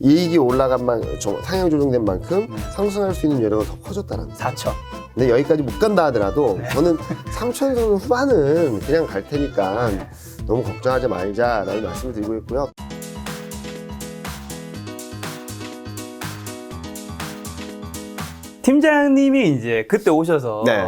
이익이 올라간 상향 조정된 만큼 상승할 수 있는 여력은 더 커졌다는 거죠. 4천. 근데 여기까지 못 간다 하더라도 저는 3,000선 후반은 그냥 갈 테니까 너무 걱정하지 말자라는 말씀을 드리고 있고요. 팀장님이 이제 그때 오셔서 네.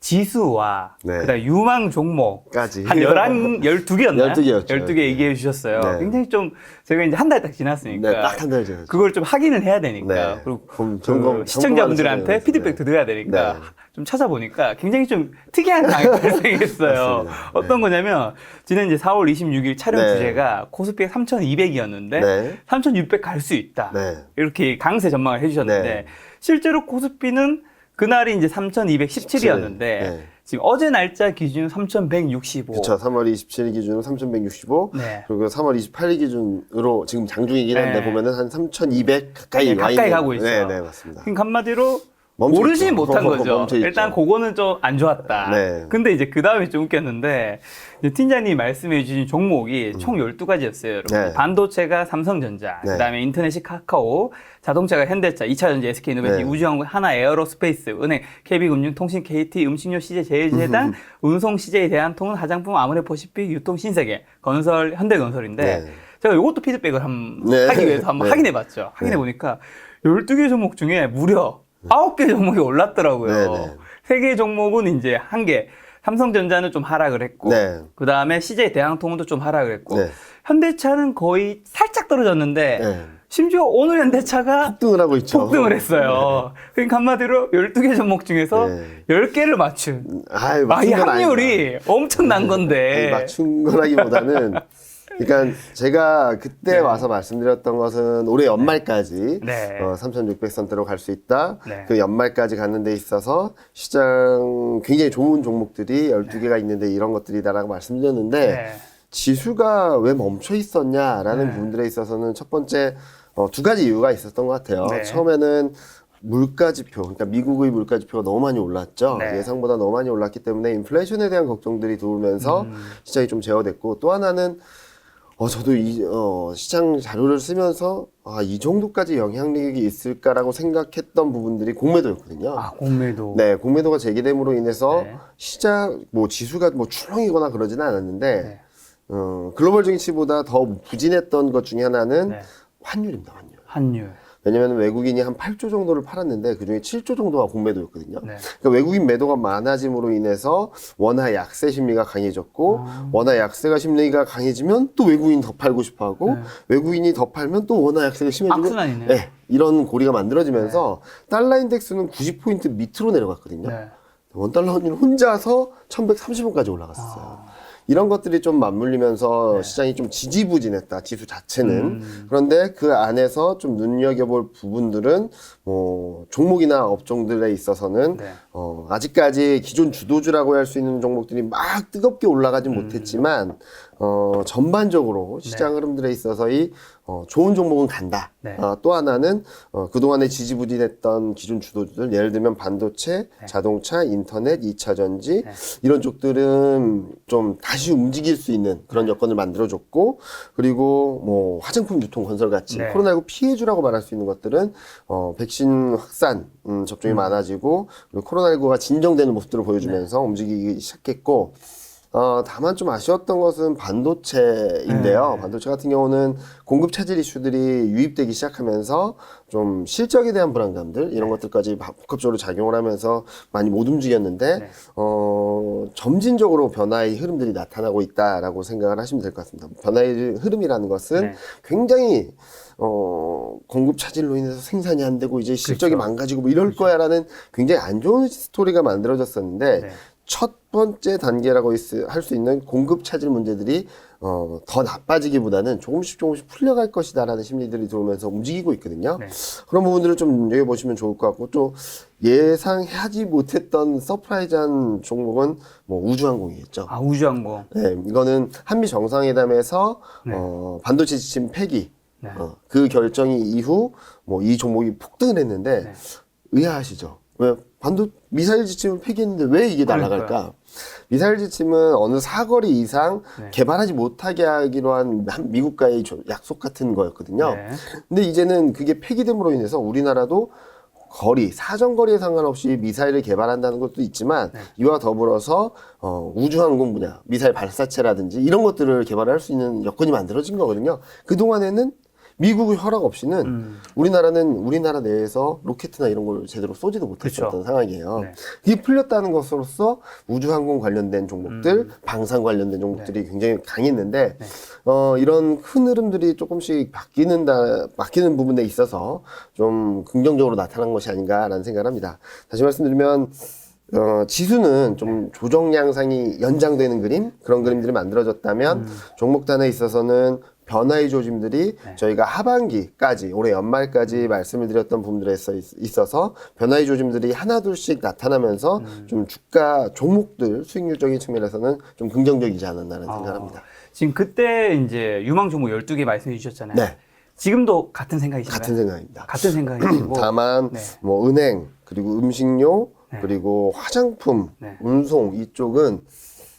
지수와 네. 그다음 유망 종목까지 한 12개였나요? 12개였죠. 12개 얘기해 주셨어요. 네. 굉장히 좀 제가 이제 한 달 딱 지났으니까 네, 딱 한 달 전에. 그걸 좀 확인을 해야 되니까 네. 그리고 점검, 시청자분들한테 점검하는 피드백도 드려야 되니까 네. 좀 찾아보니까 굉장히 좀 특이한 상황이 발생했어요. 맞습니다. 어떤 거냐면 지난 이제 4월 26일 촬영 네. 주제가 코스피가 3,200이었는데 네. 3,600 갈 수 있다. 네. 이렇게 강세 전망을 해주셨는데 네. 실제로 코스피는 그날이 이제 3,217이었는데 네. 지금 어제 날짜 기준 3,165. 그렇죠. 3월 27일 기준으로 3,165. 네. 그리고 3월 28일 기준으로 지금 장중이긴 한데 네. 보면은 한 3,200 가까이 네, 와 가까이 있는. 가고 있죠. 네, 네, 맞습니다. 그러니까 한마디로 멈춰 오르지 있죠. 못한 거죠. 멈춰 있죠. 일단 그거는 좀 안 좋았다. 네. 근데 이제 그 다음에 좀 웃겼는데 이제 팀장님이 말씀해 주신 종목이 총 12가지였어요. 여러분. 네. 반도체가 삼성전자, 네. 그다음에 인터넷이 카카오, 자동차가 현대차, 2차전지 SK이노베이팅, 네. 우주항공, 하나 에어로스페이스, 은행, KB금융, 통신 KT, 음식료 CJ 제일제당, 운송 CJ 대한통운, 화장품 아모레퍼시픽, 유통 신세계, 건설 현대건설인데 네. 제가 이것도 피드백을 네. 하기 위해서 한번 네. 확인해 봤죠. 확인해 보니까 12개 종목 중에 무려 9개 종목이 올랐더라고요. 네, 네. 3개 종목은 이제 1개. 삼성전자는 좀 하락을 했고, 네. 그 다음에 CJ 대한통운도 좀 하락을 했고, 네. 현대차는 거의 살짝 떨어졌는데, 네. 심지어 오늘 현대차가 폭등을 하고 있죠. 폭등을 했어요. 그러니까 한마디로 12개 종목 중에서 네. 10개를 맞춘. 아이, 이 맞춘 건 확률이 아닙니다. 엄청난 건데. 아니, 맞춘 거라기보다는 그러니까 제가 그때 와서 말씀드렸던 것은 올해 연말까지 네. 3,600선대로 갈 수 있다. 네. 그 연말까지 가는 데 있어서 시장 굉장히 좋은 종목들이 12개가 있는데 이런 것들이다라고 말씀드렸는데 네. 지수가 왜 멈춰 있었냐라는 부분들에 있어서는 첫 번째 두 가지 이유가 있었던 것 같아요. 네. 처음에는 물가지표, 그러니까 미국의 물가지표가 너무 많이 올랐죠. 네. 예상보다 너무 많이 올랐기 때문에 인플레이션에 대한 걱정들이 들어오면서 시장이 좀 제어됐고, 또 하나는 저도 시장 자료를 쓰면서 이 정도까지 영향력이 있을까라고 생각했던 부분들이 공매도였거든요. 공매도. 네, 공매도가 제기됨으로 인해서 네. 시장 지수가 출렁이거나 그러지는 않았는데 네. 글로벌 증시보다 더 부진했던 것 중에 하나는 네. 환율입니다. 환율. 환율. 왜냐면 외국인이 한 8조 정도를 팔았는데 그중에 7조 정도가 공매도였거든요. 네. 그러니까 외국인 매도가 많아짐으로 인해서 원화 약세 심리가 강해졌고 원화 약세가 심리가 강해지면 또 외국인이 더 팔고 싶어하고 외국인이 더 팔면 또 원화 약세가 심해지고 악순환이네. 네, 이런 고리가 만들어지면서 달러 인덱스는 90포인트 밑으로 내려갔거든요. 네. 원달러 환율 혼자서 1130원까지 올라갔었어요. 이런 것들이 좀 맞물리면서 시장이 좀 지지부진했다, 지수 자체는. 그런데 그 안에서 좀 눈여겨볼 부분들은 종목이나 업종들에 있어서는 네. 아직까지 기존 주도주라고 할 수 있는 종목들이 막 뜨겁게 올라가진 못했지만 전반적으로 시장 흐름들에 있어서의 좋은 종목은 간다. 네. 또 하나는 그동안에 지지부진했던 기존 주도주들, 예를 들면 반도체, 자동차, 인터넷, 2차 전지 이런 쪽들은 좀 다시 움직일 수 있는 그런 여건을 만들어줬고, 그리고 화장품 유통 건설 같이 네. 코로나19 피해주라고 말할 수 있는 것들은 백신 확산 접종이 많아지고, 그리고 코로나19가 진정되는 모습들을 보여주면서 움직이기 시작했고, 다만 좀 아쉬웠던 것은 반도체인데요. 반도체 같은 경우는 공급 차질 이슈들이 유입되기 시작하면서 좀 실적에 대한 불안감들, 이런 것들까지 복합적으로 작용을 하면서 많이 못 움직였는데, 점진적으로 변화의 흐름들이 나타나고 있다라고 생각을 하시면 될 것 같습니다. 변화의 흐름이라는 것은 굉장히 공급 차질로 인해서 생산이 안 되고 이제 실적이 망가지고 이럴 거야라는 굉장히 안 좋은 스토리가 만들어졌었는데, 첫 번째 단계라고 할 수 있는 공급 차질 문제들이 더 나빠지기보다는 조금씩 풀려갈 것이다라는 심리들이 들어오면서 움직이고 있거든요. 그런 부분들을 좀 눈여겨보시면 좋을 것 같고, 또 예상하지 못했던 서프라이즈한 종목은 우주항공이겠죠. 우주항공. 네, 이거는 한미 정상회담에서 반도체 지침 폐기 그 결정이 이후 이 종목이 폭등을 했는데 의아하시죠? 왜 미사일 지침을 폐기했는데 왜 이게 날아갈까? 미사일 지침은 어느 사거리 이상 네. 개발하지 못하게 하기로 한 미국과의 약속 같은 거였거든요. 네. 근데 이제는 그게 폐기됨으로 인해서 우리나라도 사정거리에 상관없이 미사일을 개발한다는 것도 있지만 이와 더불어서 우주항공 분야, 미사일 발사체라든지 이런 것들을 개발할 수 있는 여건이 만들어진 거거든요. 그동안에는 미국의 허락 없이는 우리나라는 우리나라 내에서 로켓이나 이런 걸 제대로 쏘지도 못했었던 그쵸. 상황이에요. 네. 그게 풀렸다는 것으로서 우주항공 관련된 종목들, 방산 관련된 종목들이 굉장히 강했는데 이런 큰 흐름들이 조금씩 바뀌는 부분에 있어서 좀 긍정적으로 나타난 것이 아닌가라는 생각을 합니다. 다시 말씀드리면 지수는 좀 조정 양상이 연장되는 그런 그림들이 만들어졌다면 종목단에 있어서는 변화의 조짐들이 저희가 하반기까지 올해 연말까지 말씀을 드렸던 부분들에 있어서 변화의 조짐들이 하나둘씩 나타나면서 좀 주가 종목들 수익률적인 측면에서는 좀 긍정적이지 않았나라는 생각을 합니다. 지금 그때 이제 유망 종목 12개 말씀해 주셨잖아요. 네. 지금도 같은 생각이신가요? 같은 생각입니다. 같은 생각이시고 다만 네. 뭐 은행 그리고 음식료 네. 그리고 화장품, 네. 운송 이쪽은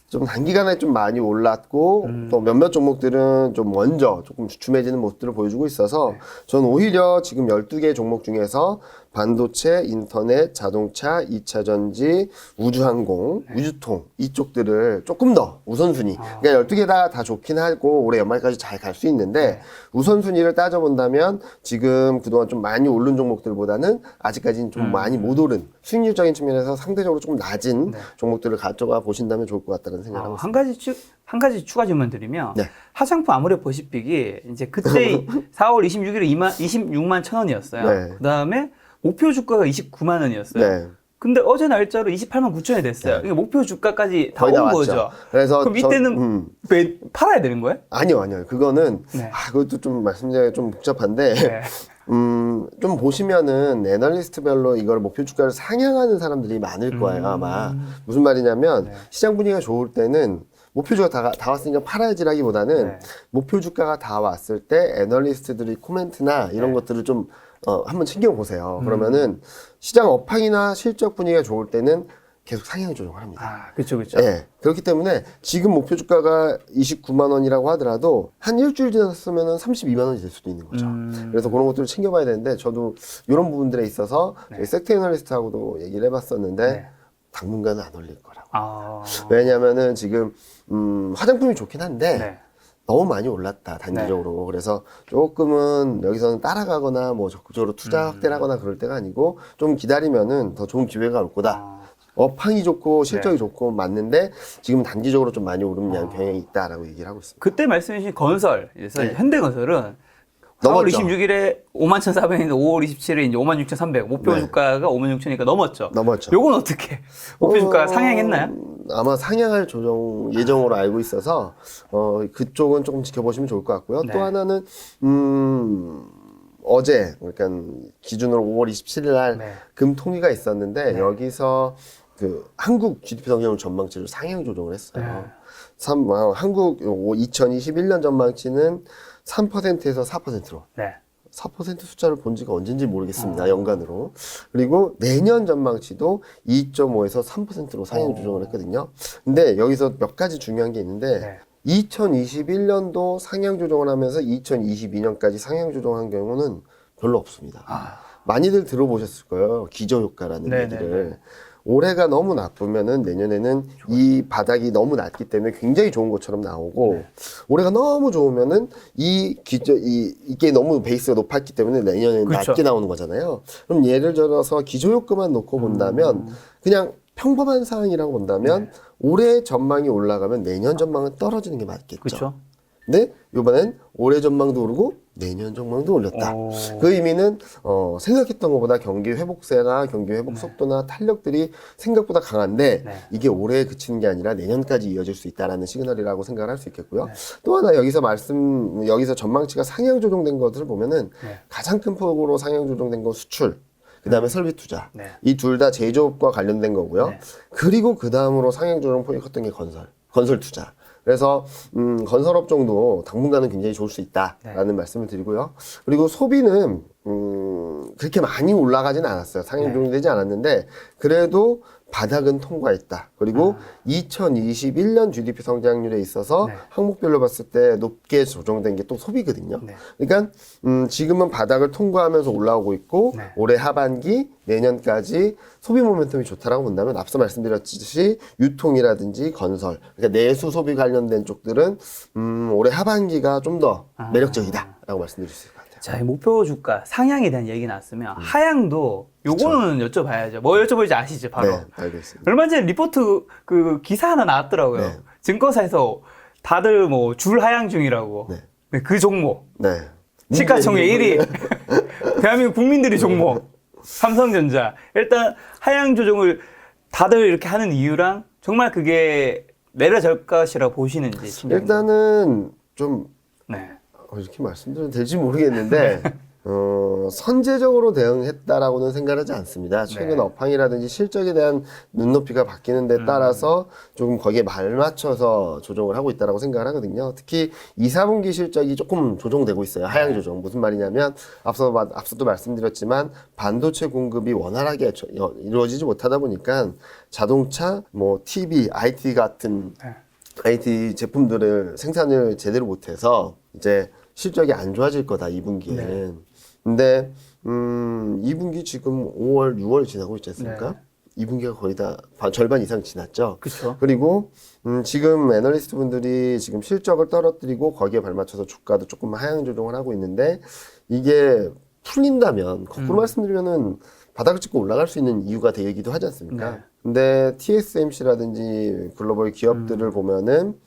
좀 단기간에 좀 많이 올랐고 또 몇몇 종목들은 좀 먼저 조금 주춤해지는 모습들을 보여주고 있어서 저는 오히려 지금 12개 종목 중에서 반도체, 인터넷, 자동차, 2차 전지, 우주항공, 우주통 이쪽들을 조금 더 우선순위 그러니까 12개 다 좋긴 하고 올해 연말까지 잘 갈 수 있는데 우선순위를 따져본다면 지금 그동안 좀 많이 오른 종목들보다는 아직까지는 좀 많이 못 오른 수익률적인 측면에서 상대적으로 조금 낮은 종목들을 가져가 보신다면 좋을 것 같다는 생각을 하고 있습니다. 한 가지 추가 질문 드리면 네. 화장품 아모레 퍼시픽이 이제 그때 4월 26일에 26만 1,000원이었어요. 네. 그다음에 목표 주가가 29만 원이었어요. 네. 근데 어제 날짜로 28만 9천원이 됐어요. 이게 목표 주가까지 다 거의 다 온 왔죠. 거죠. 그래서 그럼 이때는 왜 팔아야 되는 거예요? 아니요. 그거는 네. 그것도 좀 말씀드리기가 좀 복잡한데 네. 좀 보시면은 애널리스트별로 이걸 목표 주가를 상향하는 사람들이 많을 거예요, 아마. 무슨 말이냐면 시장 분위기가 좋을 때는 목표 주가 다 왔으니까 팔아야지라기보다는 목표 주가가 다 왔을 때 애널리스트들이 코멘트나 이런 것들을 좀 한번 챙겨보세요. 그러면은 시장 업황이나 실적 분위기가 좋을 때는 계속 상향 조정을 합니다. 아, 그렇죠. 네. 그렇기 때문에 지금 목표 주가가 29만 원이라고 하더라도 한 일주일 지났으면 32만 원이 될 수도 있는 거죠. 그래서 그런 것들을 챙겨봐야 되는데 저도 이런 부분들에 있어서 저희 섹터 애널리스트하고도 얘기를 해봤었는데 당분간은 안 올릴 거라고. 왜냐하면은 지금 화장품이 좋긴 한데 너무 많이 올랐다 단기적으로. 그래서 조금은 여기서는 따라가거나 뭐 적극적으로 투자 확대를 하거나 그럴 때가 아니고 좀 기다리면은 더 좋은 기회가 올 거다. 업황이 좋고 실적이 좋고 맞는데 지금 단기적으로 좀 많이 오르는 경향이 있다라고 얘기를 하고 있습니다. 그때 말씀해 주신 건설에서 현대건설은 4월 넘었죠. 26일에 51,400인데 5월 27일에 이제 56,300 목표 주가가 56,000이니까 넘었죠. 넘었죠. 요건 어떻게 목표 주가 상향했나요? 아마 상향할 조정 예정으로 알고 있어서 그쪽은 조금 지켜보시면 좋을 것 같고요. 또 하나는 어제 그러니까 기준으로 5월 27일 날 금통위가 있었는데 여기서 그 한국 GDP 성장률 전망치를 상향 조정을 했어요. 한국 2021년 전망치는 3%에서 4%로. 4% 숫자를 본 지가 언젠지 모르겠습니다. 연간으로. 그리고 내년 전망치도 2.5에서 3%로 상향 조정을 했거든요. 근데 여기서 몇 가지 중요한 게 있는데 2021년도 상향 조정을 하면서 2022년까지 상향 조정한 경우는 별로 없습니다. 많이들 들어보셨을 거예요. 기저효과라는 얘기를. 올해가 너무 나쁘면은 내년에는 이 바닥이 너무 낮기 때문에 굉장히 좋은 것처럼 나오고 올해가 너무 좋으면은 이게 너무 베이스가 높았기 때문에 내년에는 낮게 나오는 거잖아요. 그럼 예를 들어서 기저효과만 놓고 본다면 그냥 평범한 상황이라고 본다면 올해 전망이 올라가면 내년 전망은 떨어지는 게 맞겠죠. 그렇죠. 근데 이번엔 올해 전망도 오르고 내년 전망도 올렸다. 그 의미는 생각했던 것보다 경기 회복세나 경기 회복 속도나 탄력들이 생각보다 강한데 이게 올해에 그치는 게 아니라 내년까지 이어질 수 있다라는 시그널이라고 생각을 할 수 있겠고요. 또 하나 여기서 전망치가 상향 조정된 것들을 보면은 가장 큰 폭으로 상향 조정된 건 수출. 그 다음에 설비 투자. 이 둘 다 제조업과 관련된 거고요. 그리고 그 다음으로 상향 조정 포인트 컸던 게 건설 투자. 그래서 건설업종도 당분간은 굉장히 좋을 수 있다라는 말씀을 드리고요. 그리고 소비는 그렇게 많이 올라가진 않았어요. 상향 조정되지 않았는데 그래도 바닥은 통과했다. 그리고 2021년 GDP 성장률에 있어서 항목별로 봤을 때 높게 조정된 게 또 소비거든요. 그러니까 지금은 바닥을 통과하면서 올라오고 있고 올해 하반기 내년까지 소비 모멘텀이 좋다라고 본다면 앞서 말씀드렸듯이 유통이라든지 건설, 그러니까 내수 소비 관련된 쪽들은 올해 하반기가 좀 더 매력적이다라고 말씀드릴 수 있을 것 같아요. 자, 이 목표 주가 상향에 대한 얘기 나왔으면 하향도 요거는 여쭤봐야죠. 뭐 여쭤볼지 아시죠, 바로. 네, 알겠습니다. 얼마 전에 리포트 그 기사 하나 나왔더라고요. 네. 증권사에서 다들 뭐 줄 하향 중이라고. 네. 그 종목. 네. 시가총액 1위. 대한민국 국민들이 종목. 삼성전자. 일단 하향 조정을 다들 이렇게 하는 이유랑 정말 그게 내려질 것이라고 보시는지. 팀장님. 일단은 좀 네. 이렇게 말씀드려도 될지 모르겠는데 선제적으로 대응했다라고는 생각하지 않습니다. 최근 업황이라든지 실적에 대한 눈높이가 바뀌는 데 따라서 조금 거기에 발맞춰서 조정을 하고 있다라고 생각을 하거든요. 특히 2, 4분기 실적이 조금 조정되고 있어요. 하향 조정. 무슨 말이냐면 앞서도 말씀드렸지만 반도체 공급이 원활하게 이루어지지 못하다 보니까 자동차, 뭐 TV, IT 같은 IT 제품들을 생산을 제대로 못해서 이제 실적이 안 좋아질 거다 2분기엔. 근데 2분기 지금 5월, 6월 지나고 있지 않습니까? 2분기가 거의 다 절반 이상 지났죠. 그렇죠. 그리고 지금 애널리스트 분들이 지금 실적을 떨어뜨리고 거기에 발맞춰서 주가도 조금 하향 조정을 하고 있는데 이게 풀린다면 거꾸로 말씀드리면은 바닥을 찍고 올라갈 수 있는 이유가 되기도 하지 않습니까? 근데 TSMC라든지 글로벌 기업들을 보면은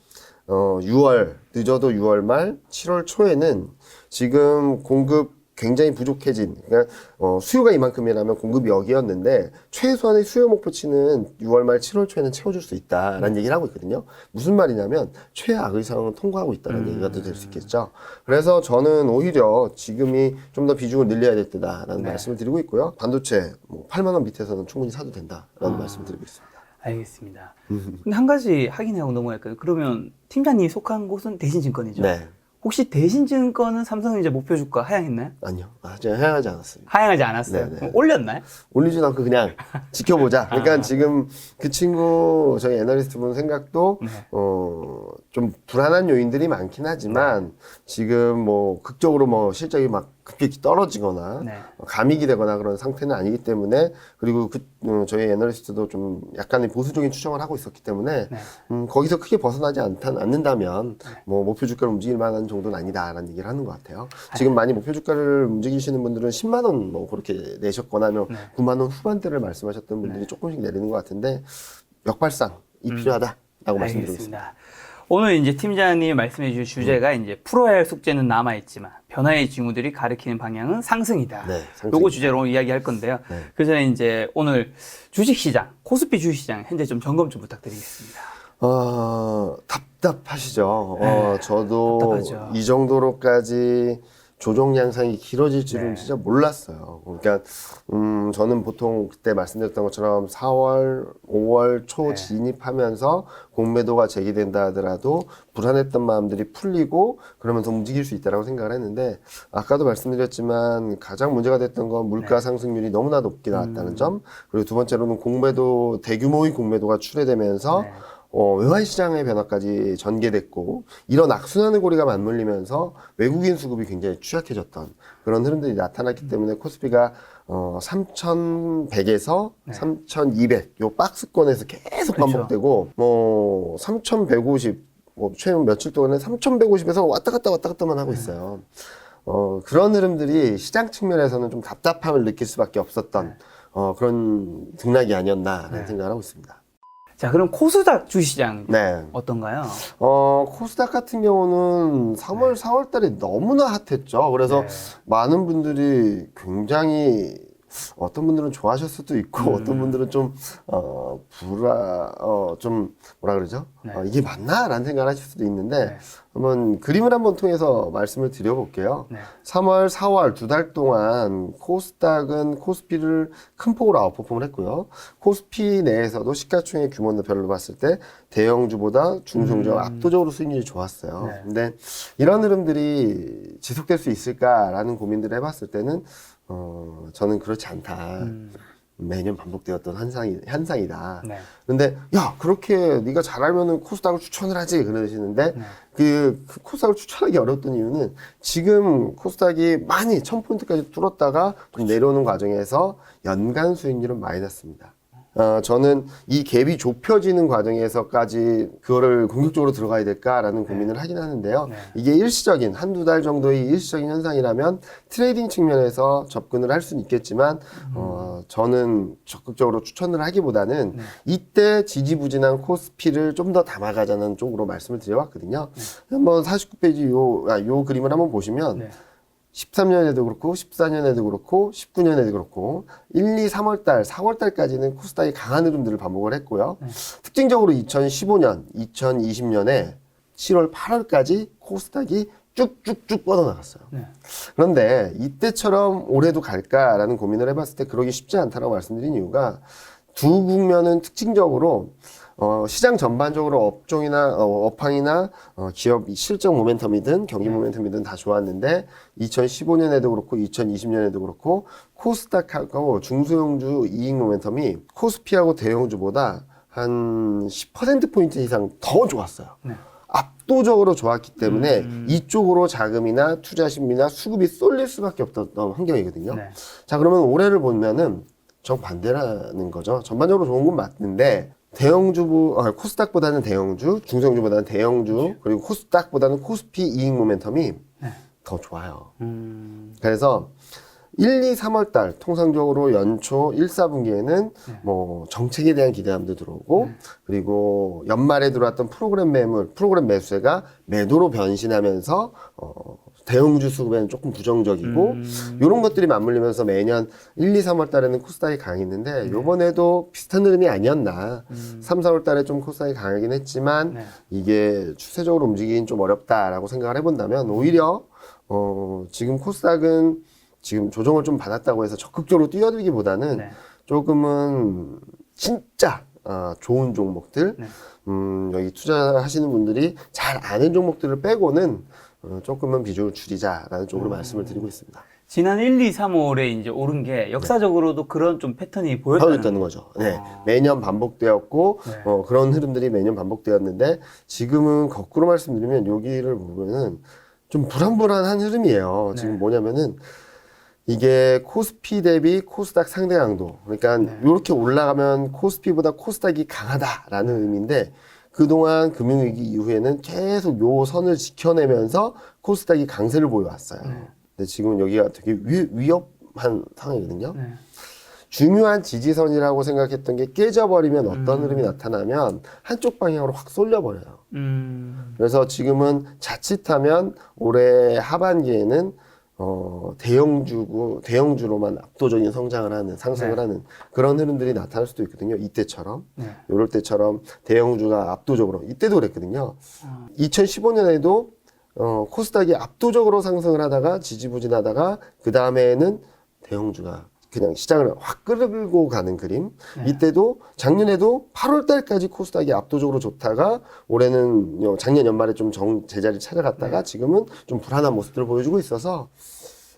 6월, 늦어도 6월 말, 7월 초에는 지금 공급 굉장히 부족해진, 그러니까 수요가 이만큼이라면 공급이 여기였는데 최소한의 수요 목표치는 6월 말, 7월 초에는 채워줄 수 있다라는 얘기를 하고 있거든요. 무슨 말이냐면 최악의 상황을 통과하고 있다는 얘기가 될 수 있겠죠. 그래서 저는 오히려 지금이 좀 더 비중을 늘려야 될 때다라는 말씀을 드리고 있고요. 반도체 뭐 8만 원 밑에서는 충분히 사도 된다라는 말씀을 드리고 있습니다. 알겠습니다. 근데 한 가지 확인하고 넘어갈까요? 그러면 팀장님이 속한 곳은 대신증권이죠? 네. 혹시 대신증권은 삼성전자 목표 주가 하향했나요? 아니요. 아직 하향하지 않았습니다. 하향하지 않았어요. 네네. 그럼 올렸나요? 올리진 않고 그냥 지켜보자. 그러니까 지금 그 친구 저희 애널리스트 분 생각도 좀 불안한 요인들이 많긴 하지만 지금 뭐 극적으로 뭐 실적이 막 급격히 떨어지거나 감익이 되거나 그런 상태는 아니기 때문에 그리고 저희 애널리스트도 좀 약간의 보수적인 추정을 하고 있었기 때문에 거기서 크게 벗어나지 않는다면 뭐 목표 주가를 움직일 만한 정도는 아니다라는 얘기를 하는 것 같아요. 지금 많이 목표 주가를 움직이시는 분들은 10만 원 뭐 그렇게 내셨거나 하면 9만 원 후반대를 말씀하셨던 분들이 조금씩 내리는 것 같은데 역발상이 필요하다라고 말씀드리고 있습니다. 오늘 이제 팀장님이 말씀해 주신 주제가 이제 풀어야 할 숙제는 남아있지만 변화의 징후들이 가리키는 방향은 상승이다. 요거 주제로 오늘 이야기할 건데요. 그 전에 이제 오늘 주식시장, 코스피 주식시장 현재 좀 점검 좀 부탁드리겠습니다. 답답하시죠. 저도 답답하죠. 이 정도로까지 조정 양상이 길어질 줄은 진짜 몰랐어요. 그러니까 저는 보통 그때 말씀드렸던 것처럼 4월, 5월 초 진입하면서 공매도가 제기된다 하더라도 불안했던 마음들이 풀리고 그러면서 움직일 수 있다라고 생각을 했는데 아까도 말씀드렸지만 가장 문제가 됐던 건 물가 상승률이 너무나 높게 나왔다는 점, 그리고 두 번째로는 공매도, 대규모의 공매도가 출회되면서 외환 시장의 변화까지 전개됐고 이런 악순환의 고리가 맞물리면서 외국인 수급이 굉장히 취약해졌던 그런 흐름들이 나타났기 때문에 코스피가 3,100에서 3,200 요 박스권에서 계속 반복되고 뭐 3,150 뭐 최근 며칠 동안은 3,150에서 왔다 갔다만 하고 있어요. 그런 흐름들이 시장 측면에서는 좀 답답함을 느낄 수밖에 없었던 그런 등락이 아니었나라는 생각을 하고 있습니다. 자, 그럼 코스닥 주식시장 어떤가요? 코스닥 같은 경우는 3월, 4월 달에 너무나 핫했죠. 그래서 많은 분들이 굉장히 어떤 분들은 좋아하실 수도 있고 어떤 분들은 좀 좀 뭐라 그러죠? 이게 맞나? 라는 생각을 하실 수도 있는데 한번 그림을 한번 통해서 말씀을 드려볼게요. 네. 3월, 4월 두 달 동안 코스닥은 코스피를 큰 폭으로 아웃퍼폼을 했고요. 코스피 내에서도 시가총액 규모별로 봤을 때 대형주보다 중소형주가 압도적으로 수익률이 좋았어요. 네. 근데 이런 흐름들이 지속될 수 있을까라는 고민들을 해봤을 때는 저는 그렇지 않다. 매년 반복되었던 현상이다. 네. 근데 야 그렇게 네가 잘 알면은 코스닥을 추천을 하지 그러시는데 네. 그 코스닥을 추천하기 어려웠던 이유는 지금 코스닥이 많이 1000포인트까지 뚫었다가 좀 내려오는 과정에서 연간 수익률은 마이너스입니다. 저는 이 갭이 좁혀지는 과정에서까지 그거를 공격적으로 들어가야 될까라는 고민을 하긴 하는데요. 네. 이게 일시적인 한두 달 정도의 일시적인 현상이라면 트레이딩 측면에서 접근을 할 수는 있겠지만 저는 적극적으로 추천을 하기보다는 이때 지지부진한 코스피를 좀 더 담아가자는 쪽으로 말씀을 드려봤거든요. 한번 49페이지 요 그림을 한번 보시면 네. 13년에도 그렇고 14년에도 그렇고 19년에도 그렇고 1, 2, 3월달, 4월달까지는 코스닥이 강한 흐름들을 반복을 했고요. 특징적으로 2015년, 2020년에 7월, 8월까지 코스닥이 쭉쭉쭉 뻗어나갔어요. 네. 그런데 이때처럼 올해도 갈까라는 고민을 해봤을 때 그러기 쉽지 않다고 말씀드린 이유가 두 국면은 특징적으로 시장 전반적으로 업종이나 업황이나 기업 실적 모멘텀이든 경기 모멘텀이든 다 좋았는데 2015년에도 그렇고 2020년에도 그렇고 코스닥하고 중소형주 이익 모멘텀이 코스피하고 대형주보다 한 10%포인트 이상 더 좋았어요. 네. 압도적으로 좋았기 때문에 이쪽으로 자금이나 투자심이나 수급이 쏠릴 수밖에 없던 환경이거든요. 네. 자, 그러면 올해를 보면은 정반대라는 거죠. 전반적으로 좋은 건 맞는데 코스닥보다는 대형주, 중소형주보다는 대형주, 그리고 코스닥보다는 코스피 이익 모멘텀이 더 좋아요. 그래서 1, 2, 3월 달 통상적으로 연초 1, 4분기에는 뭐 정책에 대한 기대감도 들어오고 그리고 연말에 들어왔던 프로그램 매수세가 매도로 변신하면서 대형주 수급에는 조금 부정적이고 이런 것들이 맞물리면서 매년 1, 2, 3월 달에는 코스닥이 강했는데 요번에도 비슷한 흐름이 아니었나. 3, 4월 달에 좀 코스닥이 강하긴 했지만 이게 추세적으로 움직이긴 좀 어렵다라고 생각을 해본다면 오히려 지금 코스닥은 지금 조정을 좀 받았다고 해서 적극적으로 뛰어들기보다는 조금은 진짜 좋은 종목들 여기 투자하시는 분들이 잘 아는 종목들을 빼고는 조금은 비중을 줄이자라는 쪽으로 말씀을 드리고 있습니다. 지난 1, 2, 3월에 이제 오른 게 역사적으로도 그런 좀 패턴이 보였다는 거죠. 네. 매년 반복되었고, 그런 흐름들이 매년 반복되었는데, 지금은 거꾸로 말씀드리면 여기를 보면은 좀 불안불안한 흐름이에요. 지금 뭐냐면은, 이게 코스피 대비 코스닥 상대 강도. 그러니까 이렇게 올라가면 코스피보다 코스닥이 강하다라는 의미인데, 그동안 금융위기 이후에는 계속 요 선을 지켜내면서 코스닥이 강세를 보여왔어요. 근데 지금 여기가 되게 위협한 상황이거든요. 중요한 지지선이라고 생각했던 게 깨져버리면 어떤 흐름이 나타나면 한쪽 방향으로 확 쏠려버려요. 그래서 지금은 자칫하면 올해 하반기에는 대형주로만 압도적인 성장을 하는, 상승을 하는 그런 흐름들이 나타날 수도 있거든요. 이때처럼. 요럴 때처럼 대형주가 압도적으로, 이때도 그랬거든요. 2015년에도 코스닥이 압도적으로 상승을 하다가 지지부진하다가 그 다음에는 대형주가 그냥 시장을 확 끌고 가는 그림. 이때도 작년에도 8월 달까지 코스닥이 압도적으로 좋다가 올해는 작년 연말에 좀 제자리를 찾아갔다가 지금은 좀 불안한 모습들을 보여주고 있어서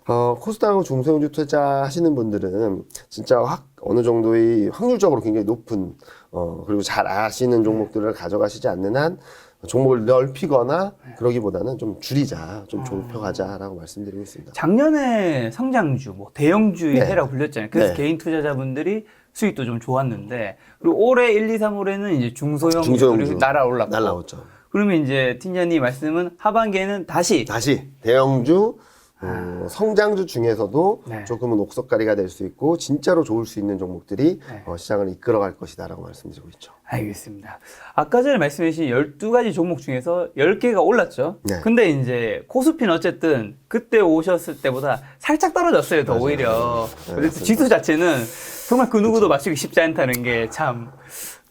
코스닥하고 중소형주 투자하시는 분들은 진짜 어느 정도의 확률적으로 굉장히 높은 그리고 잘 아시는 종목들을 가져가시지 않는 한 종목을 넓히거나 그러기보다는 좀 줄이자, 좀 좁혀가자라고 말씀드리고 있습니다. 작년에 성장주, 뭐 대형주의 해라고 불렸잖아요. 그래서 네. 개인 투자자분들이 수익도 좀 좋았는데, 그리고 올해 1, 2, 3월에는 이제 중소형주들이 날아올랐죠. 그러면 이제 팀장님 말씀은 하반기에는 다시 대형주 성장주 중에서도 네. 조금은 옥석가리가 될 수 있고 진짜로 좋을 수 있는 종목들이 시장을 이끌어갈 것이다 라고 말씀드리고 있죠. 알겠습니다. 아까 전에 말씀해 주신 12가지 종목 중에서 10개가 올랐죠. 네. 근데 이제 코스피는 어쨌든 그때 오셨을 때보다 살짝 떨어졌어요. 더 오히려. 그래서 지수 자체는 정말 그 누구도 맞추기 쉽지 않다는 게 참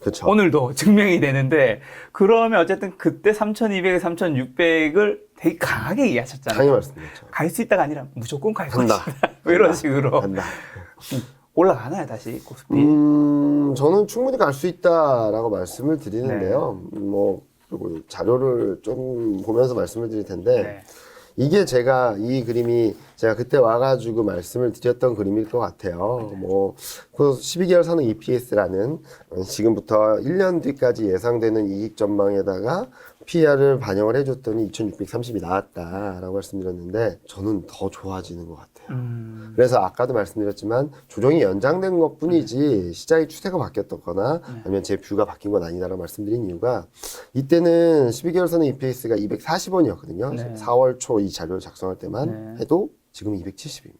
그쵸. 오늘도 증명이 되는데 그러면 어쨌든 그때 3,200, 3,600을 되게 강하게 얘기하셨잖아요. 강하게 말씀드렸죠. 갈 수 있다가 아니라 무조건 갈 간다. 것이다. 뭐 이런 식으로. 간다. 올라가나요, 다시 코스피? 저는 충분히 갈 수 있다라고 말씀을 드리는데요. 뭐, 그리고 자료를 좀 보면서 말씀을 드릴 텐데, 네. 이게 제가 이 그림이 제가 그때 와가지고 말씀을 드렸던 그림일 것 같아요. 뭐, 그 12개월 선행 EPS라는 지금부터 1년 뒤까지 예상되는 이익 전망에다가 PR을 반영을 해줬더니 2630이 나왔다라고 말씀드렸는데, 저는 더 좋아지는 것 같아요. 그래서 아까도 말씀드렸지만 조정이 연장된 것 뿐이지 시장의 추세가 바뀌었거나 아니면 제 뷰가 바뀐 건 아니다라고 말씀드린 이유가 이때는 12개월 선의 EPS가 240원이었거든요. 네. 4월 초 이 자료를 작성할 때만 해도 지금 270입니다.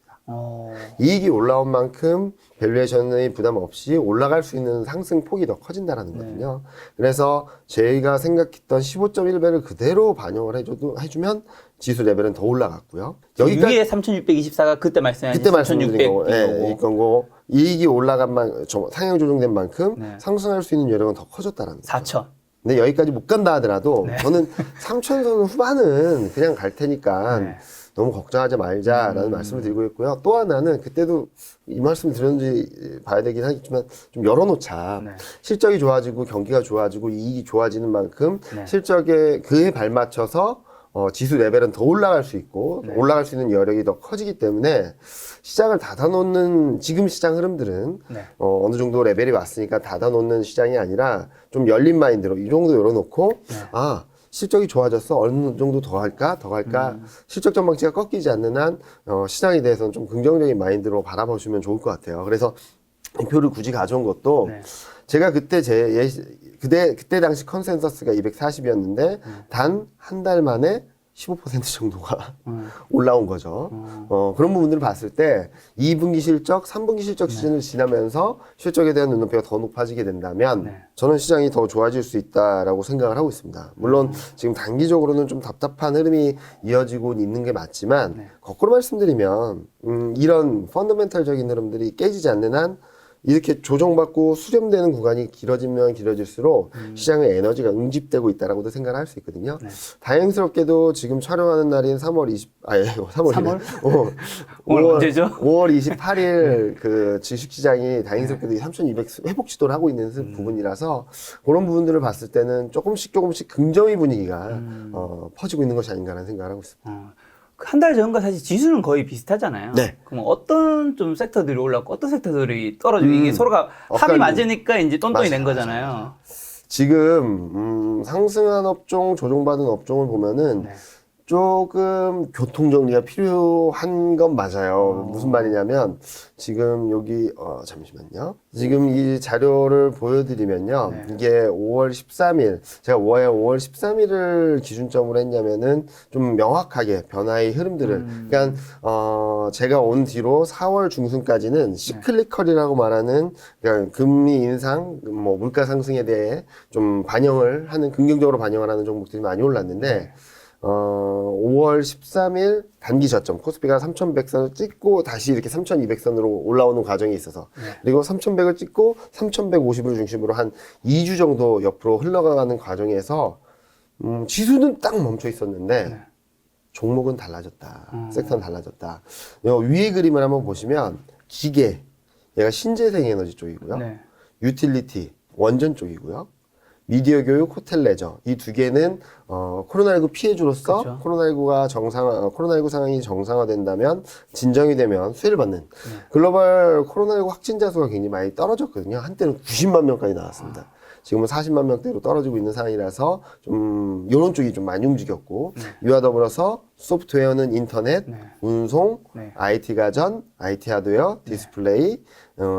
이익이 올라온 만큼 밸류에이션의 부담 없이 올라갈 수 있는 상승폭이 더 커진다라는 거거든요. 그래서 저희가 생각했던 15.1배를 그대로 반영을 해주면 지수 레벨은 더 올라갔고요. 여기까지 위에 3,624가 그때 말씀하신 그때 말씀드린 거고, 3,600 이 거고 이익이 올라간 상향 조정된 만큼 네. 상승할 수 있는 여력은 더 커졌다라는 거죠. 4,000. 근데 여기까지 못 간다 하더라도 저는 3,000선 후반은 그냥 갈 테니까 너무 걱정하지 말자라는 말씀을 드리고 있고요. 또 하나는 그때도 이 말씀 드렸는지 봐야 되긴 하겠지만 좀 열어놓자. 실적이 좋아지고 경기가 좋아지고 이익이 좋아지는 만큼 실적에 그에 발맞춰서 지수 레벨은 더 올라갈 수 있고 올라갈 수 있는 여력이 더 커지기 때문에 시장을 닫아놓는 지금 시장 흐름들은 어느 정도 레벨이 왔으니까 닫아놓는 시장이 아니라 좀 열린 마인드로 이 정도 열어놓고 아 실적이 좋아졌어 어느 정도 더 할까 실적 전망치가 꺾이지 않는 한 시장에 대해서는 좀 긍정적인 마인드로 바라보시면 좋을 것 같아요. 그래서 이 표를 굳이 가져온 것도 제가 그때 그때 당시 컨센서스가 240이었는데 단 한 달 만에 15% 정도가 올라온 거죠. 그런 부분들을 봤을 때 2분기 실적, 3분기 실적 시즌을 지나면서 실적에 대한 눈높이가 더 높아지게 된다면 저는 시장이 더 좋아질 수 있다라고 생각을 하고 있습니다. 물론 지금 단기적으로는 좀 답답한 흐름이 이어지고 있는 게 맞지만 거꾸로 말씀드리면 이런 펀더멘탈적인 흐름들이 깨지지 않는 한 이렇게 조정받고 수렴되는 구간이 길어지면 길어질수록 시장의 에너지가 응집되고 있다라고도 생각을 할 수 있거든요. 다행스럽게도 지금 촬영하는 날인 3월 28일 그 주식시장이 다행스럽게도 3,200 회복 시도를 하고 있는 부분이라서 그런 부분들을 봤을 때는 조금씩 긍정의 분위기가 퍼지고 있는 것이 아닌가라는 생각을 하고 있습니다. 한 달 전과 사실 지수는 거의 비슷하잖아요. 네. 그럼 어떤 좀 섹터들이 올랐고 어떤 섹터들이 떨어지고 이게 서로가 합이 맞으니까 이제 똔똔이 낸 거잖아요. 지금 상승한 업종, 조정받은 업종을 보면은 조금 교통 정리가 필요한 건 맞아요. 무슨 말이냐면 지금 여기 잠시만요. 지금 이 자료를 보여드리면요. 이게 5월 13일 제가 왜 5월 13일을 기준점으로 했냐면은 좀 명확하게 변화의 흐름들을 그러니까 제가 온 뒤로 4월 중순까지는 시클리컬이라고 말하는 그러니까 금리 인상, 뭐 물가 상승에 대해 좀 반영을 하는 긍정적으로 반영을 하는 종목들이 많이 올랐는데 5월 13일 단기 저점 코스피가 3,100선을 찍고 다시 이렇게 3,200선으로 올라오는 과정이 있어서 그리고 3,100을 찍고 3,150을 중심으로 한 2주 정도 옆으로 흘러가는 과정에서 지수는 딱 멈춰 있었는데 종목은 달라졌다. 섹터는 달라졌다. 요 위에 그림을 한번 보시면 기계 얘가 신재생 에너지 쪽이고요. 유틸리티 원전 쪽이고요. 미디어 교육, 호텔 레저 이 두 개는 코로나19 피해주로서 그렇죠. 코로나19 상황이 정상화된다면 진정이 되면 수혜를 받는 글로벌 코로나19 확진자 수가 굉장히 많이 떨어졌거든요. 한때는 90만 명까지 나왔습니다. 지금은 40만 명대로 떨어지고 있는 상황이라서 좀 이런 쪽이 좀 많이 움직였고 이와 더불어서 소프트웨어는 인터넷, 운송, IT 가전, IT 하드웨어, 디스플레이,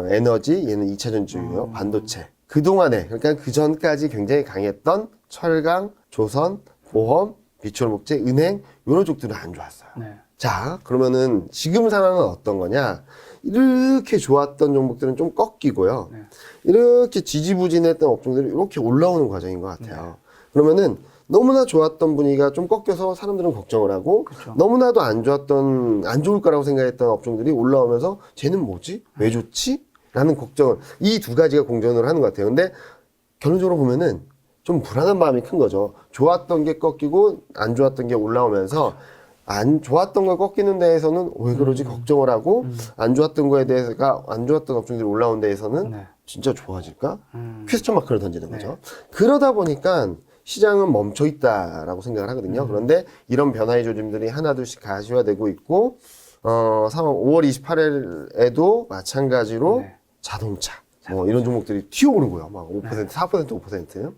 에너지 얘는 2차 전지고요. 반도체. 그동안에, 그러니까 그 전까지 굉장히 강했던 철강, 조선, 보험, 비철목재, 은행, 이런 쪽들은 안 좋았어요. 자, 그러면은 지금 상황은 어떤 거냐? 이렇게 좋았던 종목들은 좀 꺾이고요. 이렇게 지지부진했던 업종들이 이렇게 올라오는 과정인 것 같아요. 그러면은 너무나 좋았던 분위기가 좀 꺾여서 사람들은 걱정을 하고 너무나도 안 좋을 거라고 생각했던 업종들이 올라오면서 쟤는 뭐지? 왜 좋지? 라는 걱정을 이 두 가지가 공존을 하는 것 같아요. 근데 결론적으로 보면은 좀 불안한 마음이 큰 거죠. 좋았던 게 꺾이고 안 좋았던 게 올라오면서 안 좋았던 걸 꺾이는 데에서는 왜 그러지 걱정을 하고 안 좋았던 거에 대해서가 안 좋았던 업종들이 올라온 데에서는 네. 진짜 좋아질까? 퀘스천 마크를 던지는 거죠. 네. 그러다 보니까 시장은 멈춰 있다라고 생각을 하거든요. 그런데 이런 변화의 조짐들이 하나둘씩 가시화되고 있고 5월 28일에도 마찬가지로 네. 자동차 뭐 이런 종목들이 튀어오르고요. 막 5%, 4%, 5%.